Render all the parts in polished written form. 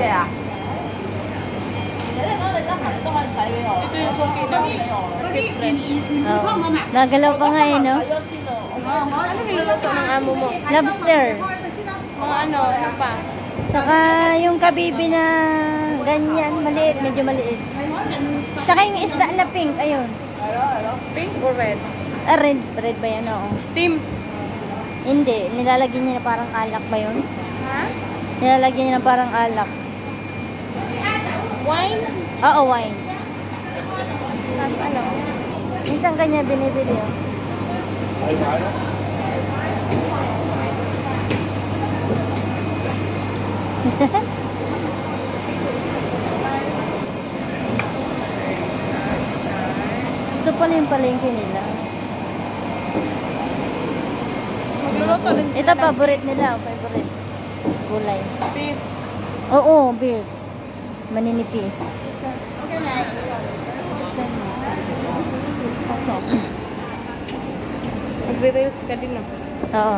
啊？Ito yung suki namin. Oh. Nagalaw pa nga no? Ano niluluto ng amo mo? Lobster. Mga ano pa? Saka yung kabibi na ganyan, maliit, medyo maliit. Saka yung isda na pink, ayun. Pink or red? Ah, red ba yan? Oo. Steam. Hindi, nilalagyan niya na parang alak ba yun? Ha? Nilalagyan niya na parang alak. Wine? Oo, wine. Tapos ano? Minsan kanya binibili oh. Ito pala yung palengke nila. Magluluto din sila. Ito favorite nila, favorite. Gulay. Beef. Oo, beef. Maninipis. Magre-reels ka din, no? Oo.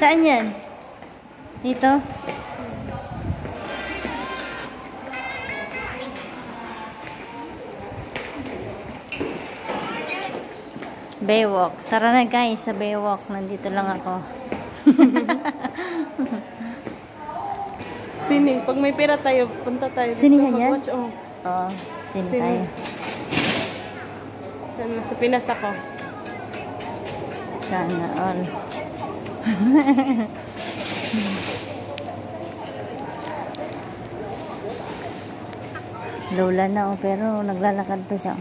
Saan yan? Dito? Baywalk. Tara na guys, sa Baywalk. Nandito lang ako. Sini, pag may pera tayo, punta tayo. Sinihan yan? Mag-watch, oh. Oo, sino Sino? tayo? Sa Pinas ako. Sana all. Lola na oh, pero naglalakad pa siya.